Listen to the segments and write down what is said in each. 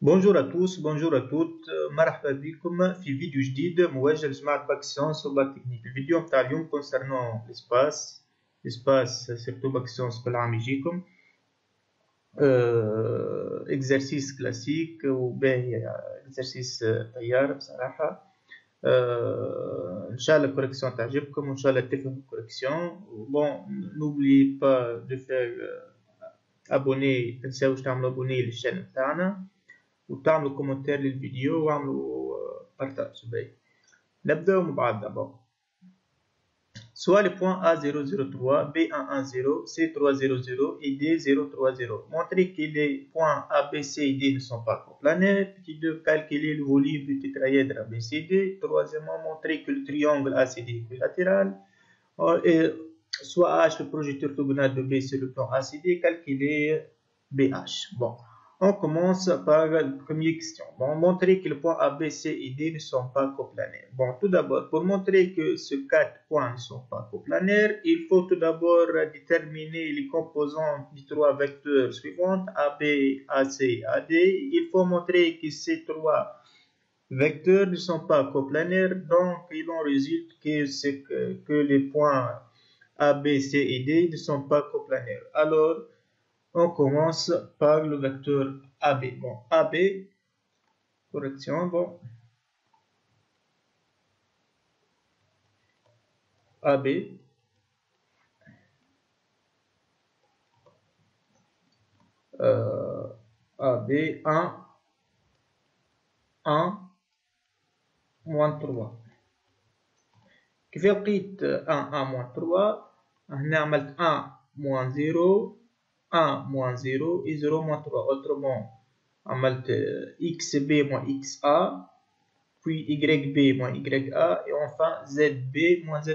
Bonjour à tous, bonjour à toutes، مرحبا بكم في فيديو جديد موجه لجماعة باك سيونس وباك تكنيك. الفيديو متاع اليوم concernant l'espace surtout باك سيونس كل عام يجيكم exercice كلاسيك وباهي exercice طيار بصراحة. ان شاء الله الكوريكسيون تعجبكم وان شاء الله تفهموا الكوريكسيون. بون n'oubliez pas de faire abonner، متنساوش تعملوا abonner للشانل بتاعنا وتعملوا كومنتير للفيديو وعملوا بارتاج. باهي نبداو مع بعض. دابا سؤال point A003 B110 C300 et D030 montrer que les points A, B, C et D ne sont pas coplanaires. Petit 2, calculer le volume du tétraèdre ABCD. Troisièmement, montrer que le triangle ACD est équilatéral. Et soit H le projet orthogonal de B sur le plan ACD, calculer BH. Bon, on commence par la première question. Bon, montrer que les points A, B, C et D ne sont pas coplanaires. Bon, tout d'abord, pour montrer que ces 4 points ne sont pas coplanaires, il faut tout d'abord déterminer les composantes des 3 vecteurs suivantes, AB, AC et AD. Il faut montrer que ces 3 vecteurs ne sont pas coplanaires, donc il en résulte que les points A, B, C et D ne sont pas coplanaires. Alors, on commence par le vecteur AB. Bon, AB, correction, bon. AB, AB, 1, moins 3. كيف لقيت 1 moins 3؟ هنا عملت 1 moins 0 1 moins 0 et 0 moins 3. Autrement, عملت xb moins xa, puis yb moins ya, et enfin zb moins za.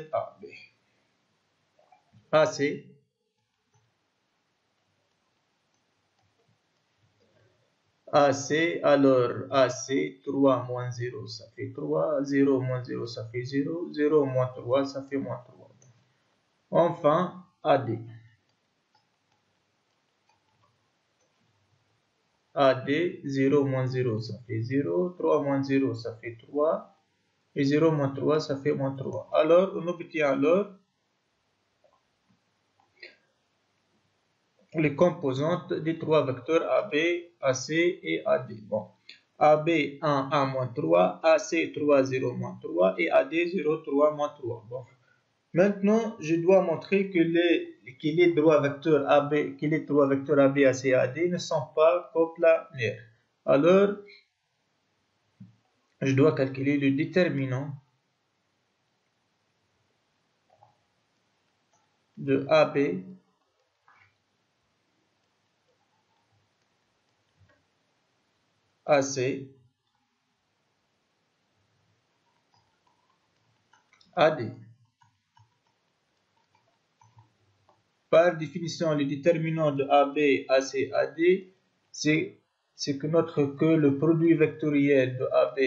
AC, alors AC, 3 moins 0, ça fait 3, 0 moins 0, ça fait 0, 0 moins 3, ça fait moins 3. Enfin, AD. AD, 0 moins 0, ça fait 0, 3 moins 0, ça fait 3, et 0 moins 3, ça fait moins 3. Alors, on obtient alors les composantes des 3 vecteurs AB, AC et AD. Bon, AB 1, 1 moins 3, AC 3, 0 moins 3 et AD 0, 3 moins 3. Bon. Maintenant, je dois montrer que les 3 vecteurs AB, AC et AD ne sont pas coplanaires. Alors, je dois calculer le déterminant de AB AC AD. Par définition, le déterminant de AB, AC, AD, c'est que le produit vectoriel de AB,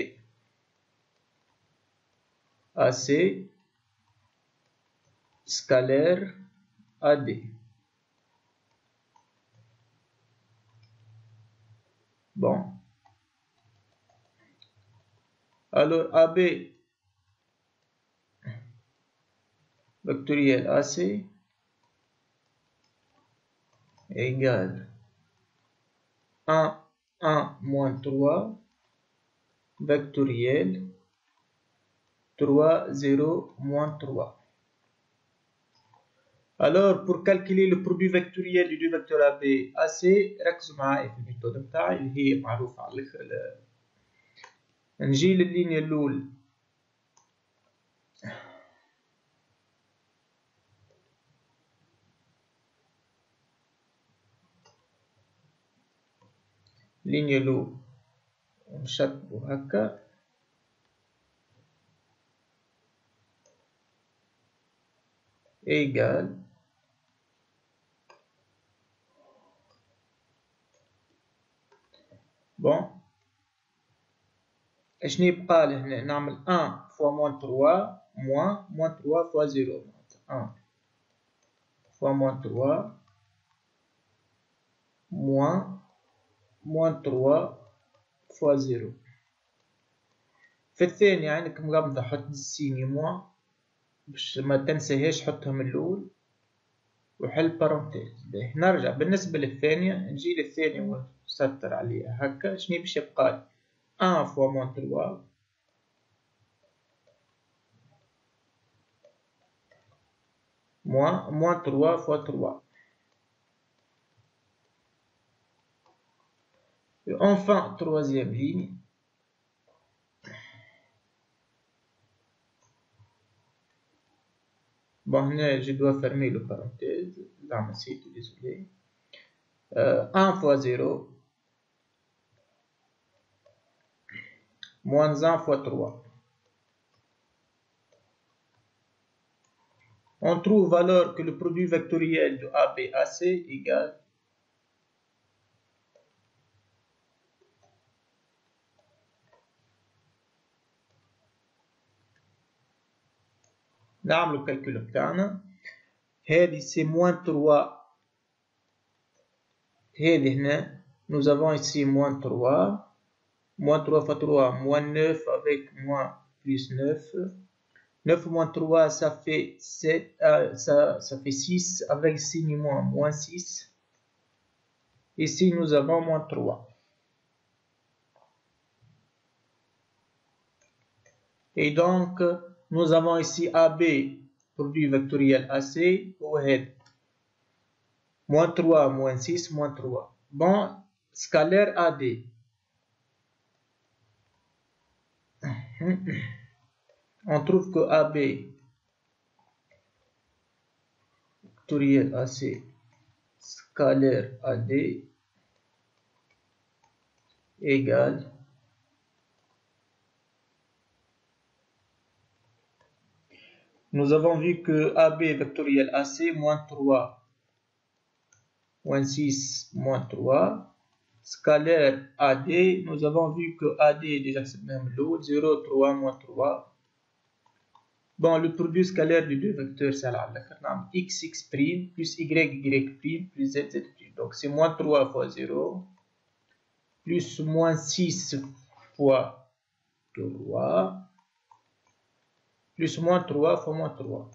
AC, scalaire, AD. Bon. Alors, AB vectoriel AC égale 1, 1 moins 3 vectoriel 3, 0 moins 3. Alors, pour calculer le produit vectoriel du deux vecteurs AB AC, ركزوا معايا في الميثود بتاعي اللي هي معروفة على الآخر. نجي لللينيا الأولى. اللينيا الأولى نشطبو هكا. égal bon اش يبقى لي هنا؟ نعمل 1 fois moins 3 moins 3 fois 0. 1 fois moins 3 moins 3 fois 0. في الثانية عندك مغمضة حط السيني موان باش ما تنساهاش، حطها من الأول وحل بارونتيز. نرجع بالنسبة للثانية، نجي للثانية ونسطر عليها هكا. شني باش يبقى 1 فوا موان 3 moins 3 fois 3. Et enfin, troisième ligne. Bon, je dois fermer le parenthèse. Là, c'est tout, désolé. 1 fois 0 moins 1 fois 3. On trouve alors que le produit vectoriel de ABAC égale نعمل الكالكول بتاعنا. هذه c'est moins 3. هذه هنا nous avons ici moins 3. Moins 3 fois 3 moins 9 avec moins plus 9. 9 moins 3 ça fait 7, ça fait 6 avec signe moins 6. Ici nous avons moins 3. Et donc nous avons ici AB, produit vectoriel AC, moins 3, moins 6, moins 3. Bon, scalaire AD. On trouve que AB, vectoriel AC, scalaire AD, égale nous avons vu que AB vectoriel AC moins 3, moins 6, moins 3. Scalaire AD, nous avons vu que AD déjà c'est même l'autre, 0, 3, moins 3. Bon, le produit scalaire des deux vecteurs, c'est xx' plus yy' plus zz'. Donc c'est moins 3 fois 0, plus moins 6 fois 3, plus moins 3 fois moins 3.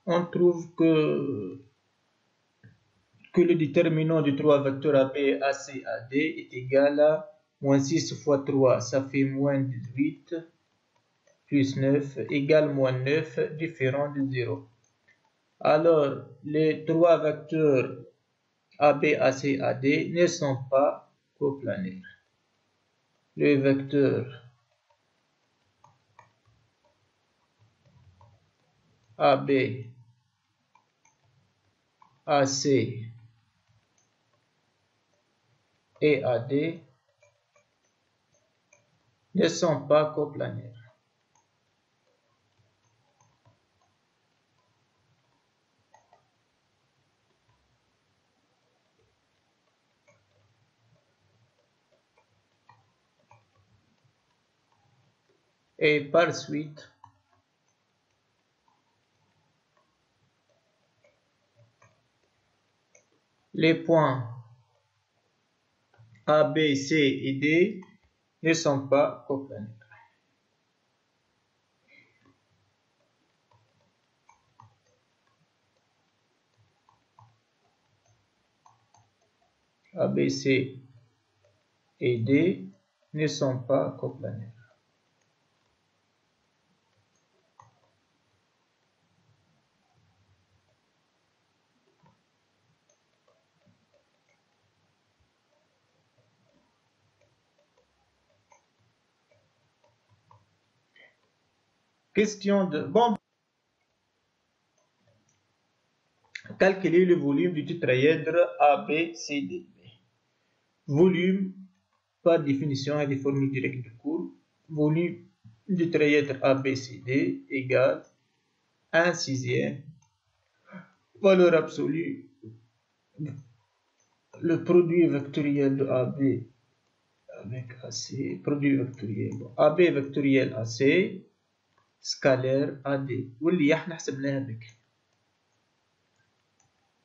On trouve que le déterminant du 3 vecteurs AB, AC, AD est égal à moins 6 fois 3, ça fait moins 18, plus 9, égale moins 9, différent de 0. Alors, les 3 vecteurs AB, AC, AD ne sont pas coplanaires. Le vecteur AB, AC et AD ne sont pas coplanaires. Et par suite, les points A, B, C et D ne sont pas coplanaires. A, B, C et D ne sont pas coplanaires. Question de... Bon, calculer le volume du tétraèdre ABCD. Volume, par définition et des formules directes de cours, volume du tétraèdre ABCD égale 1/6, valeur absolue, le produit vectoriel de AB avec AC, produit vectoriel AB vectoriel AC, scalaire AD. واللي احنا حسبناها بك.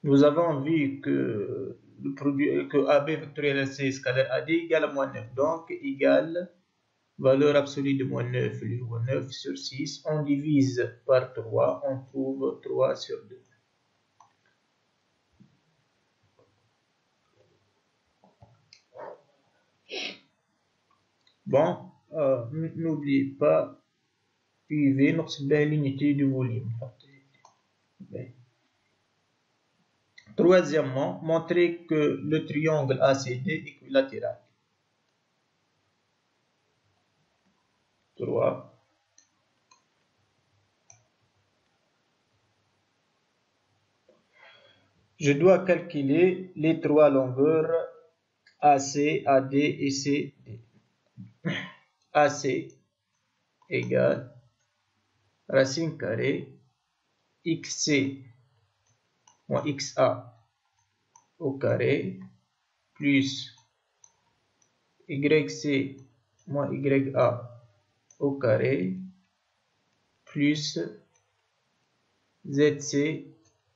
Nous avons vu que le produit que AB vectoriel AC scalaire AD égale à moins 9. Donc, égale valeur absolue de moins 9, 9 sur 6. On divise par 3, on trouve 3 sur 2. Bon, n'oubliez pas UV, l'unité du volume. Troisièmement, montrer que le triangle ACD est équilatéral. 3. Je dois calculer les trois longueurs AC, AD et CD. AC égale racine carrée XC moins XA au carré plus YC moins YA au carré plus ZC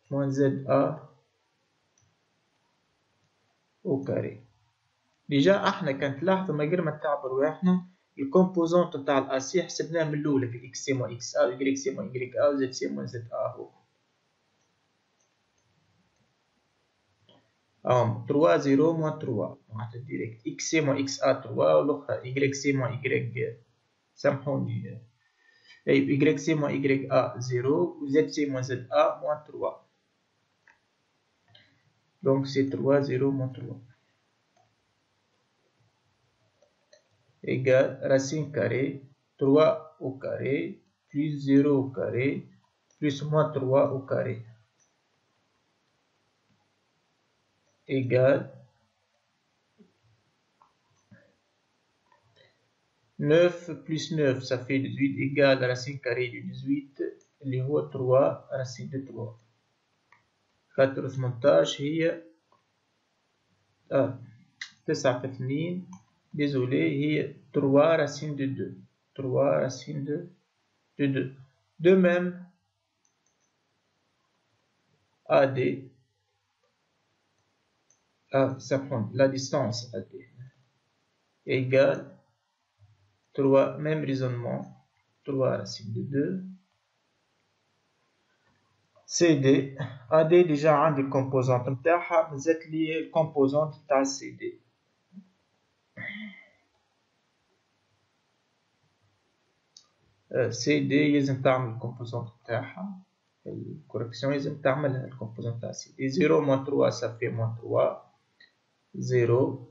moins ZA au carré. déjà احنا كان تلاحظوا من غير ما تعبروا احنا الكومبوزونت تاع الاسي حسبناه من الاولى في اكس سي موان اكس ا واي سي موان واي ا وزد سي موان زد ا هو 3 0 موان 3 معناتها ديريكت اكس سي موان اكس ا 3 والاخرى واي سي موان واي سامحوني اي واي سي موان واي ا 0 وزد سي موان زد ا موان 3 donc c'est 3 0 moins 3 égale racine carrée 3 au carré plus 0 au carré plus moins 3 au carré égale 9 plus 9 ça fait 18 égale racine carrée de 18 اللي هو 3 racine de 3 خاطر 18 هي 9 في 2 désolé هي 3 racine de 2 3 racine de 2 de même AD ça prend la distance AD égale 3 même raisonnement 3 racine de 2 CD AD déjà عندي الكومبوزونت نتاعها مازالت لي الكومبوزونت تاع CD CD لازم تعمل الكومبوزونت تاعها الكوريكسيون لازم تعملها الكومبوزونت تاع CD 0 moins 3 ça fait moins 3 0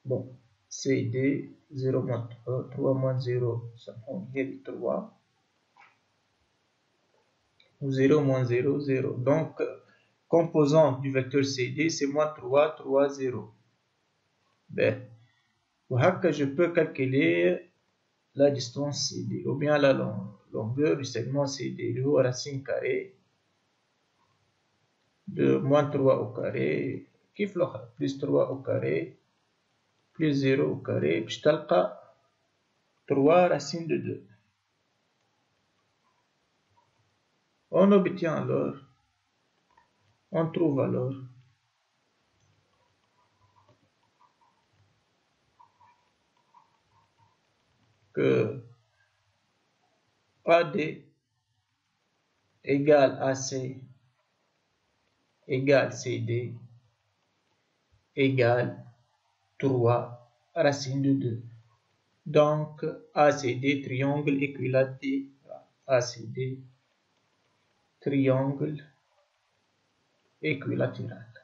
bon CD 0 moins 3 moins 0 سامحوني هذه 3 0 moins 0 0 donc composante du vecteur CD c'est moins 3 3 0 ben وهكا je peux calculer la distance CD ou bien la longueur du segment CD اللي هو racine carrée de moins 3 au carré كيف الأخرى plus 3 au carré plus 0 au carré باش تلقى 3 racine de 2 on obtient alors on trouve alors que AD égale AC égale CD égale 3 racine de 2. Donc ACD triangle équilatéral. ACD triangle équilatéral.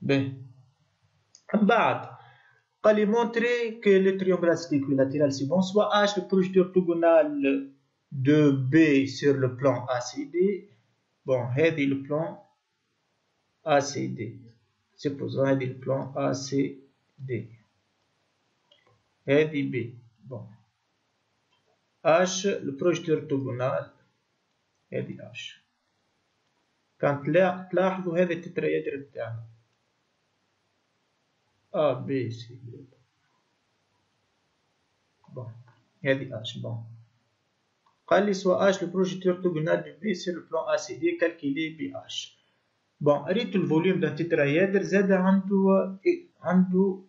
Ben, بعد قال لي montrer que le triangle ACD équilatéral c'est bon, soit H le projeté orthogonal de B sur le plan ACD. Bon, هذه le plan ACD. Supposons هذه le plan ACD. هذه B. Bon. H le projeté orthogonal هذه H. كان تلاحظوا هذا التترايدر بتاعنا A B C D. Bon, هذه H. Bon. قال لي soit H le projecteur orthogonal de B sur le plan ACD calculé BH. Bon, ريت الفوليوم d'un tétraèdre زاد عنده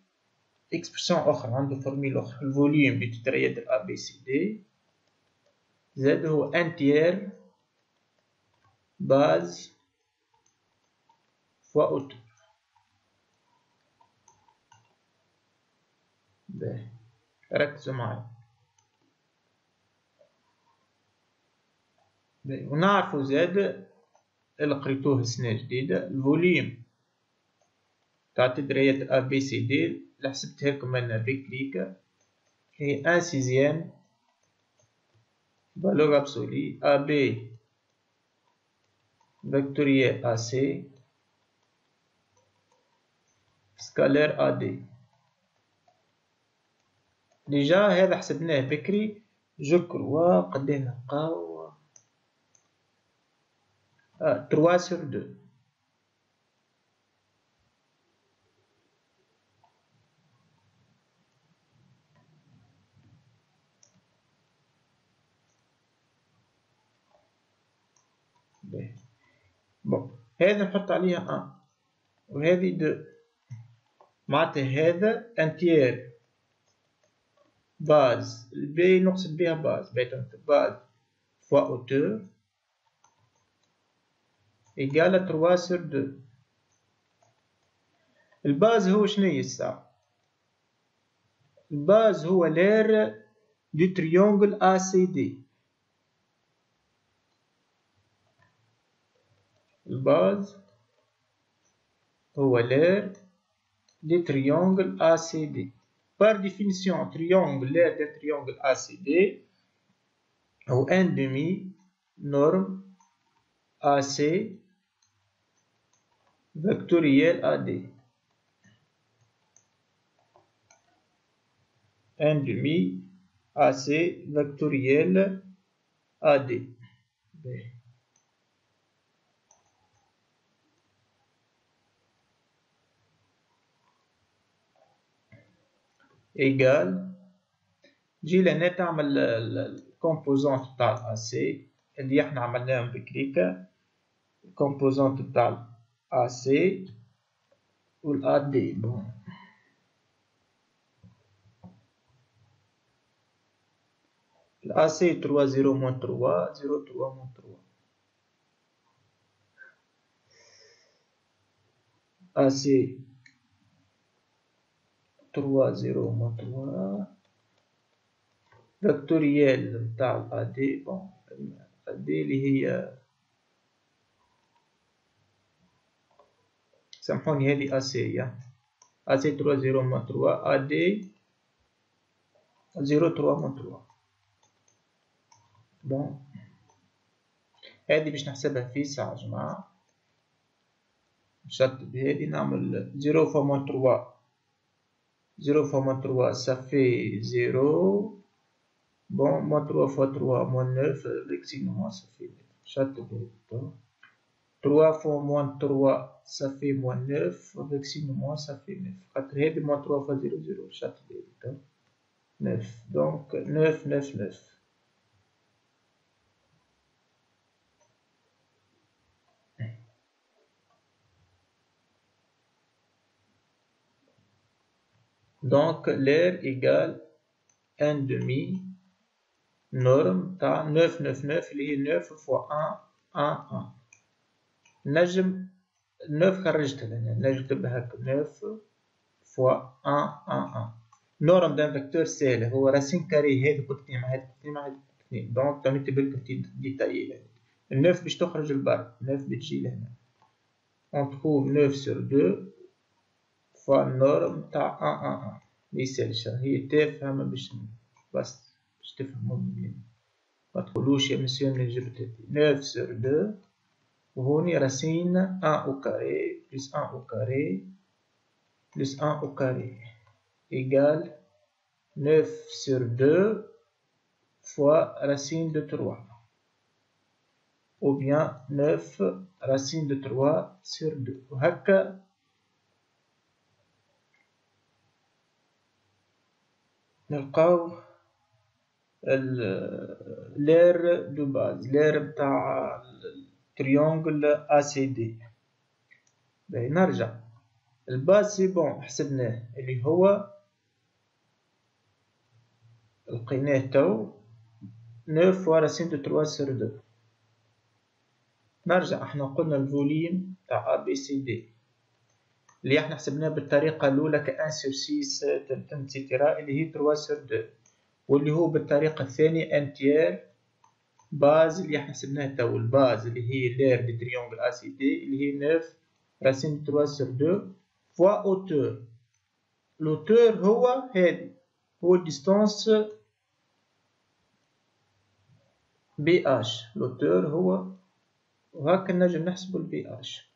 expression أخرى، عنده فورميل أخرى. الفوليوم du tétraèdre ABCD زاد هو 1 tiers base fois hauteur. باهي ركزوا معي. باهي ونعرفوا زاد اللي قريتوه السنة الجديدة الفوليوم تاع التدريات A B C D اللي حسبتها لكم أنا بكليك هي 1 sixième valeur absolue AB vectoriel AC scalaire AD. ديجا هذا حسبناه بكري جو كروا قداه نلقاو 3 sur 2. بون هذا نحط عليها 1 وهذه 2 معناتها هذا ان تيير باز البي نقصد بها باز باز فوا اوتور إيجال 3 sur 2. الباز هو شنيا الساعة؟ الباز هو l'aire du triangle ACD. الباز هو l'aire du triangle ACD. Par définition, l'aire d'un triangle ACD هو un demi norme AC vectoriel AD. Un demi AC vectoriel AD. égal جي لهنا تعمل الكومبوزونت تاع AC اللي احنا عملناهم بكريكا الكومبوزونت تاع AC والAD. بون الAC 3 0 moins 3 0 3 moins 3 AC 3 0 moins 3 فاكتوريال نتاع الAD. بون AD اللي هي سامحوني هذه AC AC 3 0 moins 3 AD 0 3 moins 3. بون هذه باش نحسبها في ساعة جماعة نشطب هذه نعمل 0 fois moins 3 0 fois moins 3 ça fait 0. Bon, moins 3 fois 3 moins 9 avec signe moins ça fait 9. شطب هذه 3 fois moins 3 ça fait moins 9 avec signe moins ça fait 9 خاطر هذه moins 3 fois 0 0 شطب هذه 9 donc 9 9 9. Donc l'air égale 1 demi norme تاع 9 9 9 اللي هي 9 fois 1 1 1. نجم 9 خرجتها لهنا نجم نكتبها هكا 9 fois 1 1 1. نورم دان فيكتور ساهل هو راسين كاري هذه كنت 2 مع هذه 2 مع هذه 2 دونك تميت بالكم ديتايي لهنا. النوف باش تخرج لبرا 9 بتجي لهنا. on trouve 9 sur 2 fois النورم تاع 1 1 1 ميسالش هي تافهة باش بس باش تفهموا مليح ما تقولوش يا مسيو منين جبت هذي 9 sur 2 وهوني راسين 1 au carré plus 1 au carré plus 1 au carré égale 9 sur 2 fois racine de 3 ou bien 9 racine de 3 sur 2 وهكا نلقاو لير دو باز، لير بتاع التريونجل ACD. باهي نرجع الباز سي بون حسبناه اللي هو لقيناه تو 9 فوا راسين دو 3 سور 2. نرجع احنا قلنا الفوليم تاع ABCD اللي احنا حسبناه بالطريقة الأولى ك 1 سور 6 اتسيتيرا اللي هي 3 سور 2، واللي هو بالطريقة الثانية ان تيير باز اللي احنا حسبناه تو الباز اللي هي لير دي تريونجل ACD اللي هي 9 راسين 3 سور 2 فوا اوتور. لوتور هو هادي، هو الديستانس بي اش، لوتور هو، وهكا نجم نحسبو البي اش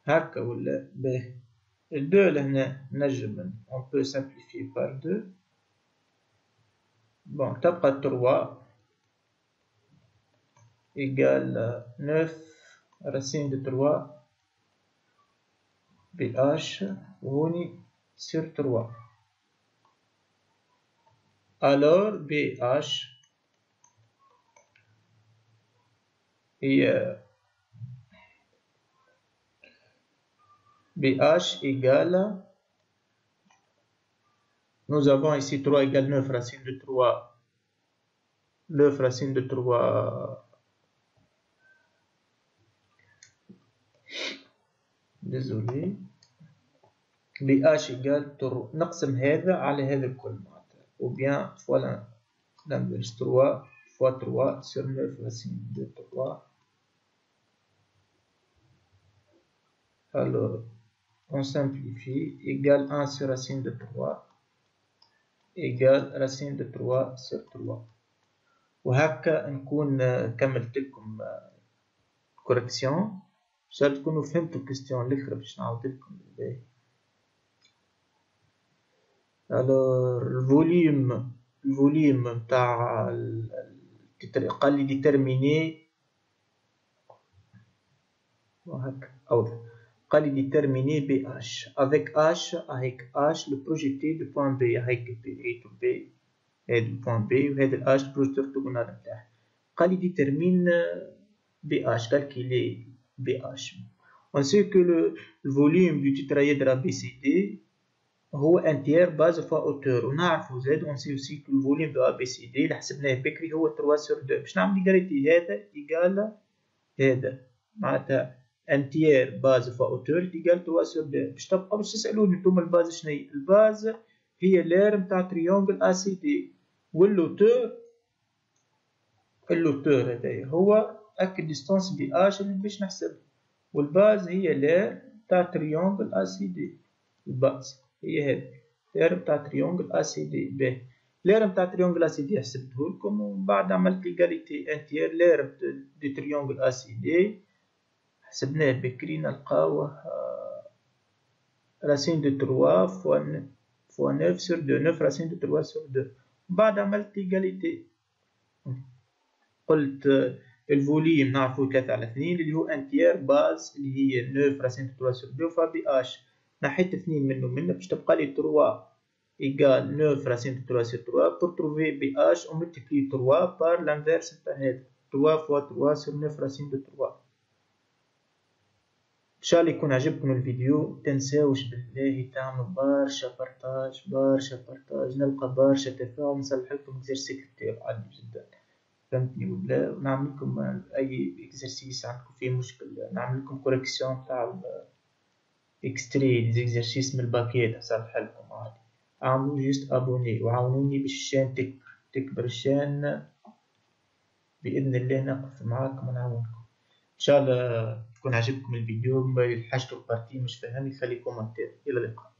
هكا ولا باهي. الدو لهنا نجم on peut simplifier par 2. bon تبقى 3 égale 9 racine de 3 بي اش وهوني sur 3. alors بي اش هي BH égale, nous avons ici 3 égale 9 racine de 3, 9 racine de 3, désolé, BH égale 3، نقسم هذا على هذا الكل معناتها، ou bien fois l'inverse 3 fois 3 sur 9 racine de 3. alors on simplifie, égale 1 sur racine de 3 égale racine de 3 sur 3. وهكا نكون كملت لكم كوريكسيون باش تكونوا فهمتوا الكيستيون الاخرى باش نعاود لكم. باهي الوغ الفوليوم نتاع قال لي ديتيرميني وهكا اوضح، قال لي ديتيرميني بي اش افيك اش هيك اش لو بروجيكتي دو بوين بي هيك بي اي تو بي، هذا البوان بي وهذا الاش بروجيكت orthogonal نتاعها. قال لي ديتيرمين BH, calculer BH. On sait que le volume du tétraèdre ABCD هو un tiers base fois hauteur. ونعرفو زاد on sait aussi que le volume de ABCD اللي حسبناه بكري هو 3 sur 2. باش نعمل إيغاليتي هذا إيغال هذا معناتها un tiers base fois hauteur إيغال 3 sur 2. باش تبقى باش تسألوني نتوما الباز شنيا؟ الباز هي لير نتاع تريونجل ACD، واللوتور اللوتور هذايا هو اك ديستانس بي اش اللي باش نحسبها، والباز هي لير تاع تريونجل ACD. الباز هي هذه لير تاع تريونجل ACD. باهي لير تاع تريونجل ACD حسبته لكم، ومن بعد عملت ليغاليتي انتيير لير دي تريونجل ACD حسبناه بكري نلقاوه راسين دو 3 فوا 9 سور 2، 9 راسين دو 3 سور 2. من بعد عملت ليغاليتي قلت الفوليم نعرفو 3 على 2 اللي هو ان تيير باز اللي هي 9 راسين 3 سور 2 فا بي اش، نحيت 2 منه باش تبقى لي 3 ايكال 9 راسين 3 سور 3 بور تروفي بي اش اون ملتيبلي 3 بار لانفيرس نتاع هذا 3 فوا 3 سور 9 راسين 3. ان شاء الله يكون عجبكم الفيديو، تنساوش بالله تعملوا برشا بارتاج نلقى برشا تفاعل، نصلح لكم اكزرسيس كتير عادي جدا فهمتني ولا، ونعمل لكم اي اكزرسيس عندكم فيه مشكل، نعمل لكم كوريكسيون تاع اكستري ديزيكزرسيس من الباكيت نصلح لكم عادي. اعملوا جيست ابوني وعاونوني باش الشان تكبر الشان باذن الله، نقف معاكم ونعاونكم ان شاء الله. يكون عجبكم الفيديو، حاجتو بارتي مش فاهمني خلي كومنتير. الى اللقاء.